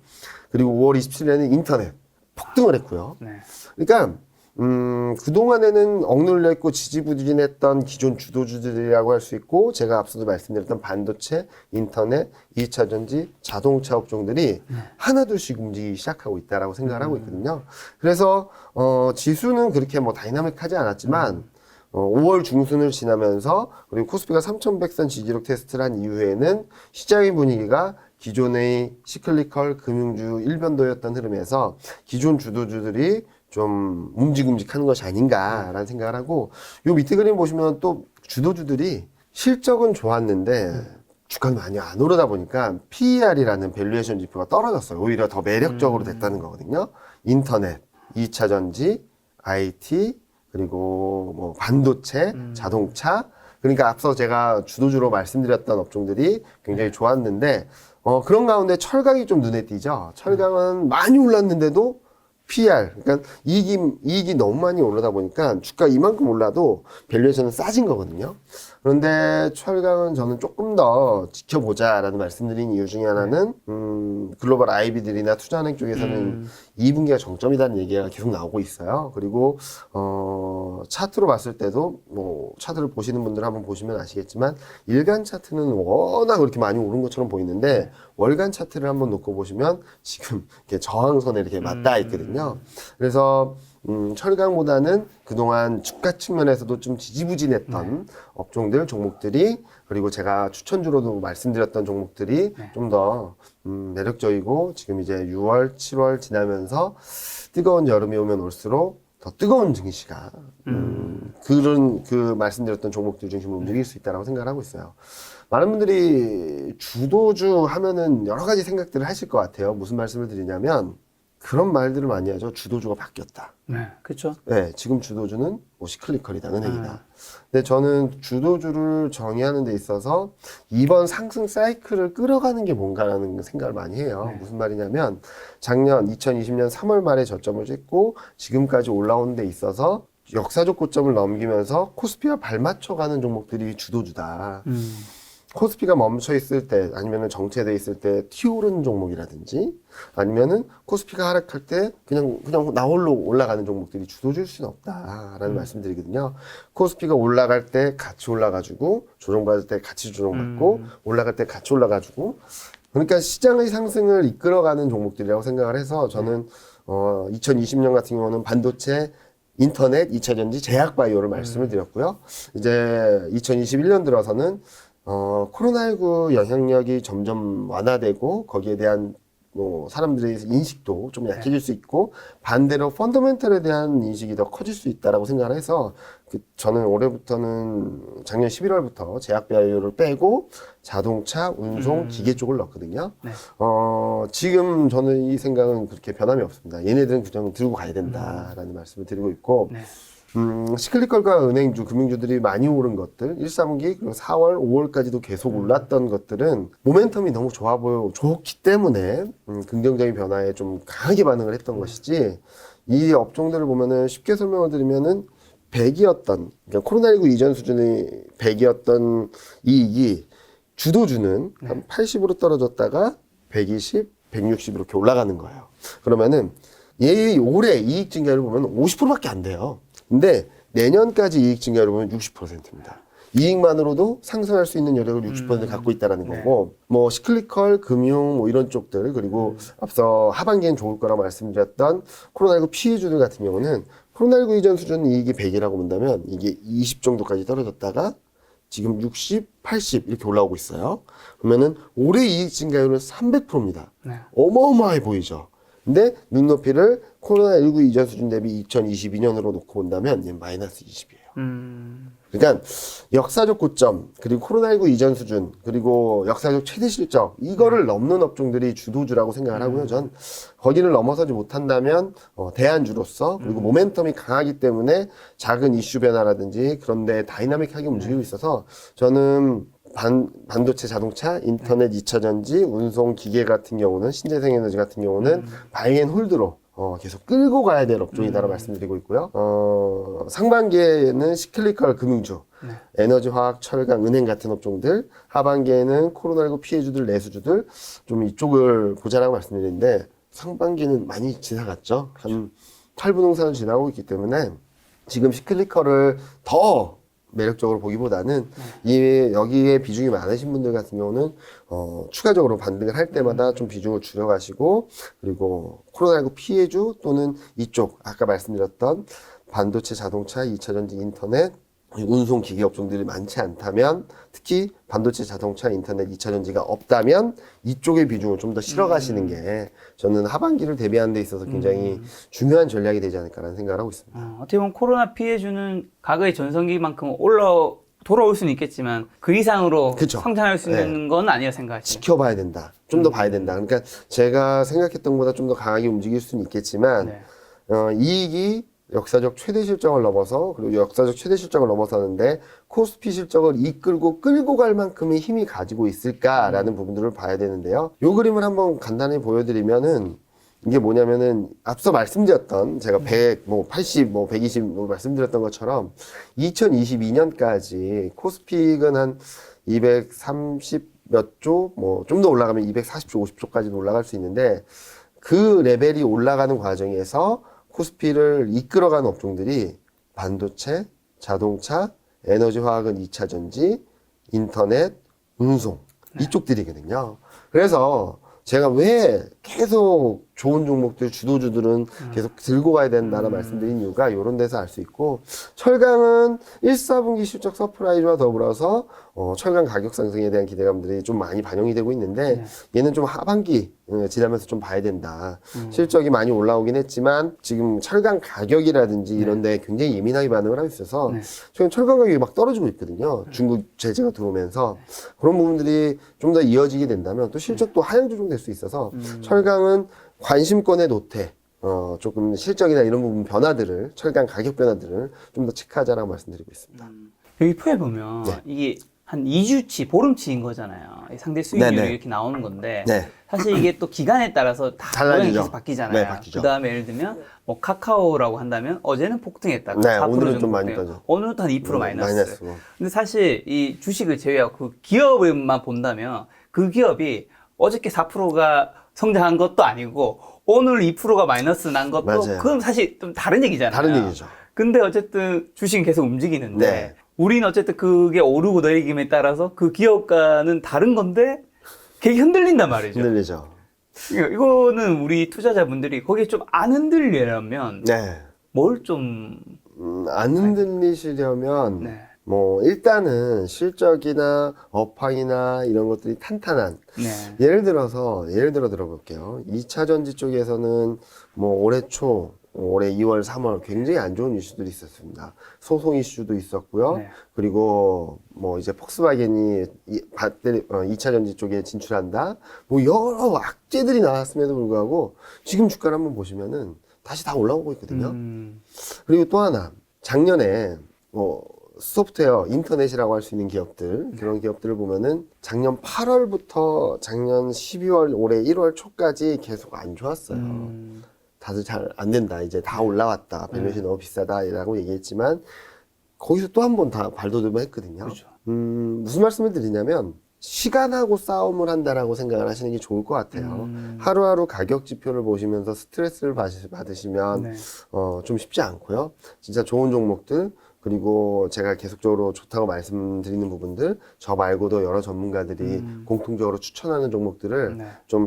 그리고 5월 27일에는 인터넷 폭등을 했고요. 네. 그러니까 그동안에는 억눌려 있고 지지부진했던 기존 주도주들이라고 할 수 있고, 제가 앞서도 말씀드렸던 반도체, 인터넷, 2차 전지, 자동차 업종들이 하나둘씩 움직이기 시작하고 있다라고 생각을 하고 있거든요. 그래서 지수는 그렇게 뭐 다이나믹하지 않았지만 5월 중순을 지나면서 그리고 코스피가 3,100선 지지력 테스트를 한 이후에는 시장의 분위기가 기존의 시클리컬 금융주 일변도였던 흐름에서 기존 주도주들이 좀 움직하는 것이 아닌가라는 생각을 하고, 요 밑에 그림 보시면 또 주도주들이 실적은 좋았는데 주가는 많이 안 오르다 보니까 PER이라는 밸류에이션 지표가 떨어졌어요. 오히려 더 매력적으로 됐다는 거거든요. 인터넷, 2차 전지, IT, 그리고 뭐 반도체, 자동차. 그러니까 앞서 제가 주도주로 말씀드렸던 업종들이 굉장히 좋았는데 그런 가운데 철강이 좀 눈에 띄죠. 철강은 많이 올랐는데도 PER, 그러니까 이익이 너무 많이 오르다 보니까 주가 이만큼 올라도 밸류에이션은 싸진 거거든요. 그런데 철강은 저는 조금 더 지켜보자라는 말씀드린 이유 중에 하나는 글로벌 IB들이나 투자은행 쪽에서는 2분기가 정점이라는 얘기가 계속 나오고 있어요. 그리고 차트로 봤을 때도 뭐 차트를 보시는 분들 한번 보시면 아시겠지만 일간 차트는 워낙 그렇게 많이 오른 것처럼 보이는데 월간 차트를 한번 놓고 보시면 지금 이렇게 저항선에 이렇게 맞닿아 있거든요. 그래서 철강보다는 그동안 주가 측면에서도 좀 지지부진했던 업종들, 종목들이, 그리고 제가 추천주로도 말씀드렸던 종목들이 좀 더 매력적이고, 지금 이제 6월, 7월 지나면서 뜨거운 여름이 오면 올수록 더 뜨거운 증시가 그런 말씀드렸던 종목들 중심으로 움직일 수 있다고 생각을 하고 있어요. 많은 분들이 주도주 하면은 여러 가지 생각들을 하실 것 같아요. 무슨 말씀을 드리냐면 그런 말들을 많이 하죠. 주도주가 바뀌었다. 네, 그렇죠. 네, 지금 주도주는 뭐 시클리컬이다, 은행이다. 근데 저는 주도주를 정의하는 데 있어서 이번 상승 사이클을 끌어가는 게 뭔가라는 생각을 많이 해요. 무슨 말이냐면 작년 2020년 3월 말에 저점을 찍고 지금까지 올라오는 데 있어서 역사적 고점을 넘기면서 코스피와 발맞춰가는 종목들이 주도주다. 코스피가 멈춰 있을 때, 아니면은 정체돼 있을 때 튀오르는 종목이라든지, 아니면은 코스피가 하락할 때 그냥 나홀로 올라가는 종목들이 주도주일 수는 없다라는 말씀드리거든요. 코스피가 올라갈 때 같이 올라가지고, 조정받을 때 같이 조정받고, 올라갈 때 같이 올라가지고, 그러니까 시장의 상승을 이끌어가는 종목들이라고 생각을 해서 저는 2020년 같은 경우는 반도체, 인터넷, 2차 전지, 제약바이오를 말씀을 드렸고요. 이제 2021년 들어서는 코로나19 영향력이 점점 완화되고 거기에 대한 뭐 사람들의 인식도 좀 약해질 수 있고, 반대로 펀더멘털에 대한 인식이 더 커질 수 있다라고 생각을 해서 저는 올해부터는 작년 11월부터 제약바이오를 빼고 자동차, 운송, 기계 쪽을 넣었거든요. 네. 지금 저는 이 생각은 그렇게 변함이 없습니다. 얘네들은 그냥 들고 가야 된다라는 말씀을 드리고 있고, 네. 시클리컬과 은행주, 금융주들이 많이 오른 것들, 1, 3기, 그리고 4월, 5월까지도 계속 올랐던 것들은 모멘텀이 너무 좋기 때문에, 긍정적인 변화에 좀 강하게 반응을 했던 것이지, 이 업종들을 보면은 쉽게 설명을 드리면은 100이었던, 그러니까 코로나19 이전 수준의 100이었던 이익이 주도주는 한 80으로 떨어졌다가 120, 160 이렇게 올라가는 거예요. 그러면은 올해 이익 증가율을 보면 50%밖에 안 돼요. 근데 내년까지 이익 증가율을 보면 60%입니다. 이익만으로도 상승할 수 있는 여력을 60% 갖고 있다라는 거고, 뭐 시클리컬, 금융 뭐 이런 쪽들, 그리고 앞서 하반기엔 좋을 거라고 말씀드렸던 코로나19 피해주들 같은 경우는 코로나19 이전 수준 이익이 100이라고 본다면 이게 20 정도까지 떨어졌다가 지금 60, 80 이렇게 올라오고 있어요. 그러면은 올해 이익 증가율은 300%입니다. 네. 어마어마해 보이죠. 근데 눈높이를 코로나19 이전 수준 대비 2022년으로 놓고 본다면 얘는 마이너스 20이에요. 그러니까 역사적 고점, 그리고 코로나19 이전 수준, 그리고 역사적 최대 실적, 이거를 넘는 업종들이 주도주라고 생각을 하고요. 전 거기를 넘어서지 못한다면 대안주로서, 그리고 모멘텀이 강하기 때문에 작은 이슈 변화라든지 그런 데 다이나믹하게 움직이고 있어서 저는 반도체, 자동차, 인터넷, 2차 전지, 운송, 기계 같은 경우는, 신재생 에너지 같은 경우는 바이앤홀드로 계속 끌고 가야 될 업종이다라고 말씀드리고 있고요. 상반기에는 시클리컬 금융주, 에너지, 화학, 철강, 은행 같은 업종들, 하반기에는 코로나19 피해주들, 내수주들, 좀 이쪽을 보자라고 말씀드리는데, 상반기는 많이 지나갔죠. 한 8분홍선을 지나고 있기 때문에, 지금 시클리컬을 더 매력적으로 보기보다는 여기에 비중이 많으신 분들 같은 경우는 추가적으로 반등을 할 때마다 좀 비중을 줄여가시고, 그리고 코로나19 피해주 또는 이쪽 아까 말씀드렸던 반도체, 자동차, 2차전지, 인터넷, 운송 기계 업종들이 많지 않다면, 특히 반도체, 자동차, 인터넷, 2차전지가 없다면 이쪽의 비중을 좀 더 실어가시는 게 저는 하반기를 대비하는 데 있어서 굉장히 중요한 전략이 되지 않을까라는 생각을 하고 있습니다. 어떻게 보면 코로나 피해주는 과거의 전성기만큼 돌아올 수는 있겠지만 그 이상으로 그쵸. 성장할 수 있는 건 아니라 생각하시죠. 지켜봐야 된다. 좀 더 봐야 된다. 그러니까 제가 생각했던 것보다 좀 더 강하게 움직일 수는 있겠지만 이익이 역사적 최대 실적을 넘어서, 그리고 역사적 최대 실적을 넘어서는데 코스피 실적을 이끌고 끌고 갈 만큼의 힘이 가지고 있을까라는 부분들을 봐야 되는데요. 요 그림을 한번 간단히 보여드리면은 이게 뭐냐면은 앞서 말씀드렸던 제가 100, 80, 120 말씀드렸던 것처럼 2022년까지 코스픽은 한 230 몇 조, 좀 더 올라가면 240조, 50조까지도 올라갈 수 있는데 그 레벨이 올라가는 과정에서 코스피를 이끌어가는 업종들이 반도체, 자동차, 에너지 화학은 2차 전지, 인터넷, 운송 이쪽들이거든요. 그래서 제가 왜 계속 좋은 종목들, 주도주들은 계속 들고 가야 된다는 말씀드린 이유가 이런 데서 알 수 있고, 철강은 1, 4분기 실적 서프라이즈와 더불어서 철강 가격 상승에 대한 기대감들이 좀 많이 반영이 되고 있는데 얘는 좀 하반기 지나면서 좀 봐야 된다. 실적이 많이 올라오긴 했지만 지금 철강 가격이라든지 이런 데 굉장히 예민하게 반응을 하고 있어서 최근 철강 가격이 막 떨어지고 있거든요. 중국 제재가 들어오면서 그런 부분들이 좀 더 이어지게 된다면 또 실적도 하향 조정될 수 있어서 철강은 관심권의 노태, 조금 실적이나 이런 부분 변화들을, 철강 가격 변화들을 좀 더 체크하자라고 말씀드리고 있습니다. 여기 표에 보면 이게 한 2주치, 보름치인 거잖아요. 상대 수익률이 이렇게 나오는 건데 사실 이게 또 기간에 따라서 다 모양이 계속 바뀌잖아요. 바뀌죠. 그 다음에 예를 들면 카카오라고 한다면 어제는 폭등했다가 4% 오늘은 정도 좀 많이 폭등. 떠져. 오늘은 한 2% 마이너스. 근데 사실 이 주식을 제외하고 그 기업만 본다면 그 기업이 어저께 4%가 성장한 것도 아니고 오늘 2%가 마이너스 난 것도 그건 사실 좀 다른 얘기잖아요. 다른 얘기죠. 근데 어쨌든 주식은 계속 움직이는데 우리는 어쨌든 그게 오르고 내리김에 따라서 그 기업과는 다른 건데 되게 흔들린단 말이죠. 흔들리죠. 이거는 우리 투자자분들이 거기에 좀 안 흔들리려면 뭘 좀 안 흔들리시려면 일단은 실적이나 업황이나 이런 것들이 탄탄한 예를 들어 들어볼게요. 2차 전지 쪽에서는 올해 초 올해 2월, 3월 굉장히 안 좋은 이슈들이 있었습니다. 소송 이슈도 있었고요. 그리고 이제 폭스바겐이 배터리 2차 전지 쪽에 진출한다. 여러 악재들이 나왔음에도 불구하고 지금 주가를 한번 보시면은 다시 다 올라오고 있거든요. 그리고 또 하나, 작년에 소프트웨어, 인터넷이라고 할 수 있는 기업들, 그런 기업들을 보면은 작년 8월부터 작년 12월, 올해 1월 초까지 계속 안 좋았어요. 다들 잘 안 된다. 이제 다 올라왔다. 밸류에이션이 너무 비싸다라고 얘기했지만 거기서 또 한 번 다 발돋움을 했거든요. 무슨 말씀을 드리냐면 시간하고 싸움을 한다라고 생각을 하시는 게 좋을 것 같아요. 하루하루 가격 지표를 보시면서 스트레스를 받으시면 좀 쉽지 않고요. 진짜 좋은 종목들, 그리고 제가 계속적으로 좋다고 말씀드리는 부분들, 저 말고도 여러 전문가들이 공통적으로 추천하는 종목들을 좀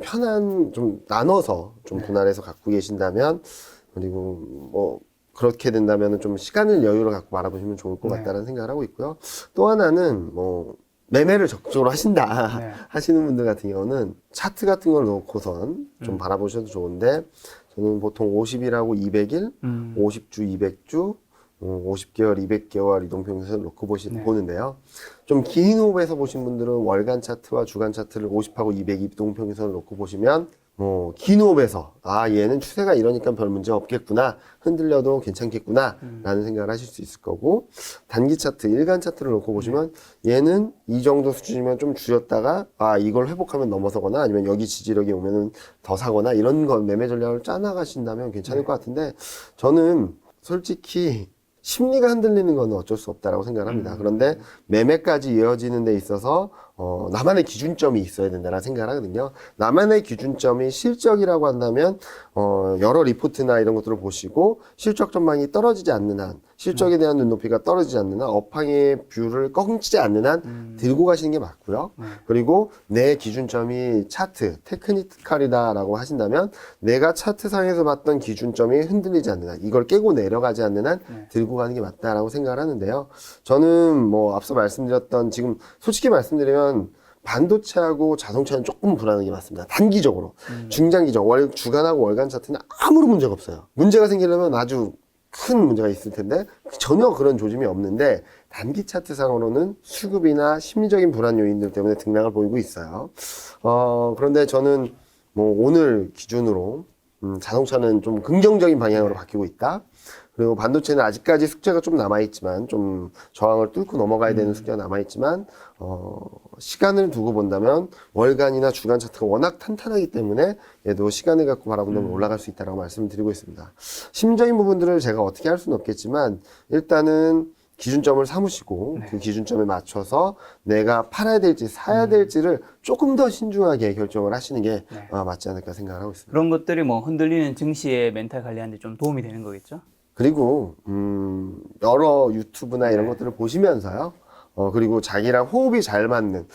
좀 나눠서 좀 분할해서 갖고 계신다면, 그리고 그렇게 된다면 좀 시간을 여유를 갖고 바라보시면 좋을 것 같다는 생각을 하고 있고요. 또 하나는 매매를 적극적으로 하신다 하시는 분들 같은 경우는 차트 같은 걸 놓고선 좀 바라보셔도 좋은데, 저는 보통 50일하고 200일, 50주, 200주, 50개월, 200개월 이동평균선을 놓고 네. 보는데요. 좀 긴 호흡에서 보신 분들은 월간 차트와 주간 차트를 50하고 200 이동평균선을 놓고 보시면 긴 호흡에서 얘는 추세가 이러니까 별 문제 없겠구나, 흔들려도 괜찮겠구나 라는 생각을 하실 수 있을 거고, 단기 차트, 일간 차트를 놓고 보시면 얘는 이 정도 수준이면 좀 줄였다가 이걸 회복하면 넘어서거나 아니면 여기 지지력이 오면은 더 사거나 이런 건 매매 전략을 짜나가신다면 괜찮을 것 같은데, 저는 솔직히 심리가 흔들리는 건 어쩔 수 없다라고 생각을 합니다. 그런데 매매까지 이어지는 데 있어서 나만의 기준점이 있어야 된다라는 생각을 하거든요. 나만의 기준점이 실적이라고 한다면 여러 리포트나 이런 것들을 보시고 실적 전망이 떨어지지 않는 한, 실적에 대한 눈높이가 떨어지지 않는 한, 업황의 뷰를 꺾지 않는 한 들고 가시는 게 맞고요. 그리고 내 기준점이 차트, 테크니컬이다라고 하신다면 내가 차트상에서 봤던 기준점이 흔들리지 않는 한, 이걸 깨고 내려가지 않는 한 들고 가는 게 맞다라고 생각을 하는데요. 저는 앞서 말씀드렸던, 지금 솔직히 말씀드리면 반도체하고 자동차는 조금 불안한 게 맞습니다. 단기적으로. 중장기적, 주간하고 월간 차트는 아무런 문제가 없어요. 문제가 생기려면 아주 큰 문제가 있을 텐데 전혀 그런 조짐이 없는데, 단기 차트상으로는 수급이나 심리적인 불안 요인들 때문에 등락을 보이고 있어요. 그런데 저는 오늘 기준으로 자동차는 좀 긍정적인 방향으로 바뀌고 있다. 그리고 반도체는 아직까지 숙제가 좀 남아있지만, 좀 저항을 뚫고 넘어가야 되는 숙제가 남아있지만, 시간을 두고 본다면 월간이나 주간 차트가 워낙 탄탄하기 때문에 얘도 시간을 갖고 바라본다면 올라갈 수 있다고 말씀을 드리고 있습니다. 심적인 부분들을 제가 어떻게 할 수는 없겠지만, 일단은 기준점을 삼으시고 그 기준점에 맞춰서 내가 팔아야 될지 사야 될지를 조금 더 신중하게 결정을 하시는 게 맞지 않을까 생각을 하고 있습니다. 그런 것들이 흔들리는 증시의 멘탈 관리하는 데 좀 도움이 되는 거겠죠? 그리고 여러 유튜브나 이런 것들을 보시면서요. 그리고 자기랑 호흡이 잘 맞는,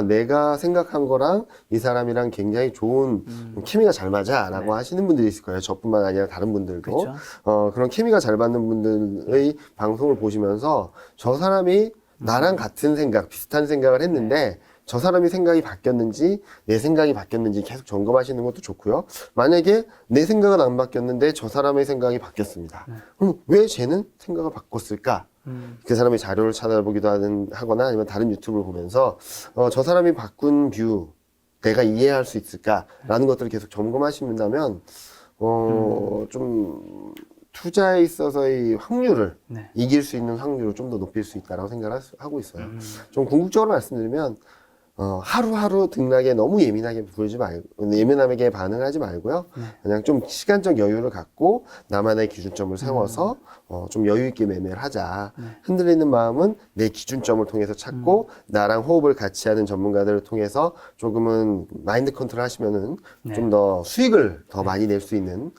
내가 생각한 거랑 이 사람이랑 굉장히 좋은 케미가 잘 맞아 라고 하시는 분들이 있을 거예요. 저뿐만 아니라 다른 분들도. 그렇죠. 그런 케미가 잘 맞는 분들의 방송을 보시면서 저 사람이 나랑 같은 생각, 비슷한 생각을 했는데 저 사람이 생각이 바뀌었는지 내 생각이 바뀌었는지 계속 점검하시는 것도 좋고요. 만약에 내 생각은 안 바뀌었는데 저 사람의 생각이 바뀌었습니다. 그럼 왜 쟤는 생각을 바꿨을까? 그 사람의 자료를 찾아보기도 하거나 아니면 다른 유튜브를 보면서 저 사람이 바꾼 뷰 내가 이해할 수 있을까라는 것들을 계속 점검하신다면 좀 투자에 있어서의 확률을 이길 수 있는 확률을 좀 더 높일 수 있다고 생각을 하고 있어요. 좀 궁극적으로 말씀드리면 하루하루 등락에 너무 예민하게 예민하게 반응하지 말고요. 그냥 좀 시간적 여유를 갖고 나만의 기준점을 세워서 좀 여유 있게 매매를 하자. 흔들리는 마음은 내 기준점을 통해서 찾고 나랑 호흡을 같이 하는 전문가들을 통해서 조금은 마인드 컨트롤 하시면은 좀 더 수익을 더 많이 낼 수 있는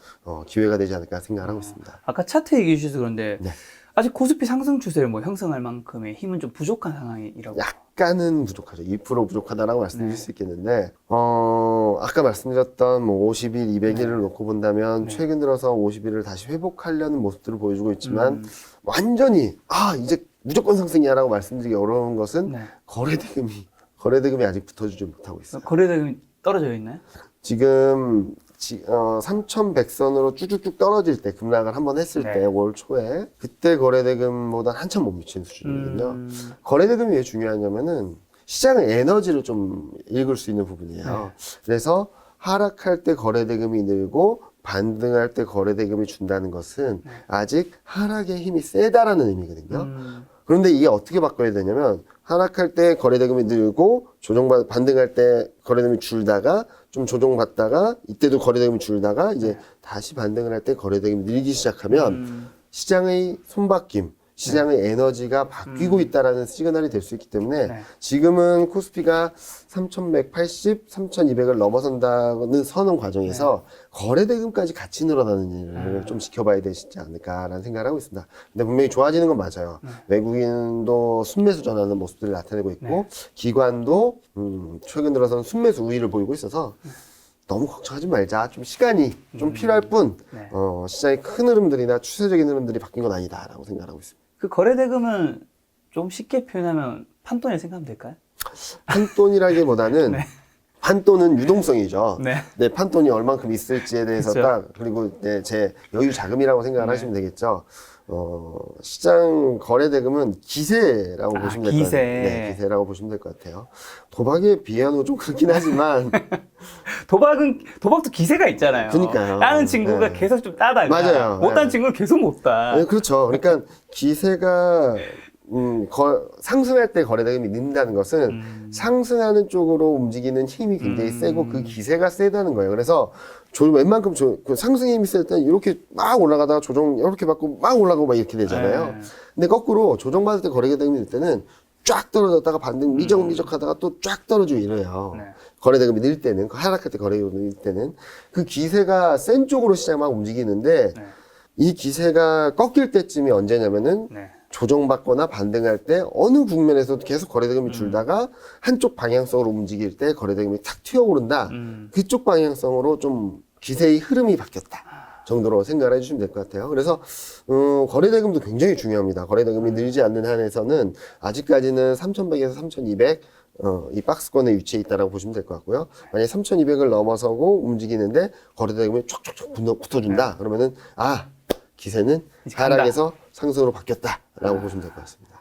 기회가 되지 않을까 생각을 하고 있습니다. 아까 차트 얘기해 주셔서 그런데 아직 코스피 상승 추세를 형성할 만큼의 힘은 좀 부족한 상황이라고. 약간은 부족하죠. 2% 부족하다라고 말씀드릴 수 있겠는데, 아까 말씀드렸던 50일, 200일을 놓고 본다면 최근 들어서 50일을 다시 회복하려는 모습들을 보여주고 있지만, 완전히 이제 무조건 상승이야라고 말씀드리기 어려운 것은 거래대금이 아직 붙어주지 못하고 있어요. 거래대금이 떨어져 있나요? 지금 3,100선으로 쭉쭉쭉 떨어질 때, 급락을 한번 했을 때, 올 초에, 그때 거래대금보다 한참 못 미치는 수준이거든요. 거래대금이 왜 중요하냐면은, 시장의 에너지를 좀 읽을 수 있는 부분이에요. 그래서 하락할 때 거래대금이 늘고, 반등할 때 거래대금이 준다는 것은 아직 하락의 힘이 세다라는 의미거든요. 그런데 이게 어떻게 바꿔야 되냐면, 하락할 때 거래대금이 늘고 반등할 때 거래대금이 줄다가 좀 조정받다가 이때도 거래대금이 줄다가 이제 다시 반등을 할 때 거래대금이 늘기 시작하면 시장의 손바뀜, 시장의 에너지가 바뀌고 있다라는 시그널이 될 수 있기 때문에 지금은 코스피가 3,180, 3,200을 넘어선다는 서는 과정에서 거래대금까지 같이 늘어나는 일을 좀 지켜봐야 되지 않을까라는 생각을 하고 있습니다. 근데 분명히 좋아지는 건 맞아요. 외국인도 순매수 전하는 모습들을 나타내고 있고 기관도 최근 들어서는 순매수 우위를 보이고 있어서 너무 걱정하지 말자. 좀 시간이 좀 필요할 뿐 시장의 큰 흐름들이나 추세적인 흐름들이 바뀐 건 아니다라고 생각하고 있습니다. 그 거래대금은 좀 쉽게 표현하면 판돈이라고 생각하면 될까요? 판돈이라기보다는 판돈은 유동성이죠. 네, 판돈이 얼만큼 있을지에 대해서 그쵸. 그리고 제 여유 자금이라고 생각을 하시면 되겠죠. 시장 거래대금은 기세라고 보시면 될 것 기세. 같아요. 네, 기세라고 보시면 될 것 같아요. 도박에 비하면 좀 그렇긴 하지만 도박도 기세가 있잖아요. 그러니까요. 따는 친구가 네. 계속 좀 따다가 맞아요. 못 따는 네. 친구는 계속 못 따. 네, 그렇죠. 그러니까 기세가 상승할 때 거래대금이 는다는 것은 상승하는 쪽으로 움직이는 힘이 굉장히 세고 그 기세가 세다는 거예요. 그래서 웬만큼 그 상승의 힘이 셀 때는 이렇게 막 올라가다가 조정 이렇게 받고 막 올라가고 막 이렇게 되잖아요. 네. 근데 거꾸로 조정받을 때 거래대금이 늘 때는 쫙 떨어졌다가 반등 미적미적 하다가 또 쫙 떨어지고 이래요. 네. 거래대금이 늘 때는, 하락할 때 거래대금이 늘 때는 그 기세가 센 쪽으로 시장 막 움직이는데 네. 이 기세가 꺾일 때쯤이 언제냐면은 네. 조정받거나 반등할 때 어느 국면에서도 계속 거래대금이 줄다가 한쪽 방향성으로 움직일 때 거래대금이 탁 튀어오른다. 그쪽 방향성으로 좀 기세의 흐름이 바뀌었다 정도로 생각을 해주시면 될 것 같아요. 그래서 거래대금도 굉장히 중요합니다. 거래대금이 늘지 않는 한에서는 아직까지는 3,100에서 3,200 이 박스권에 위치해 있다라고 보시면 될 것 같고요. 만약에 3,200을 넘어서고 움직이는데 거래대금이 촉촉촉 붙어준다. 그러면은 기세는 이제 간다. 하락에서 상승으로 바뀌었다라고 보시면 될 것 같습니다.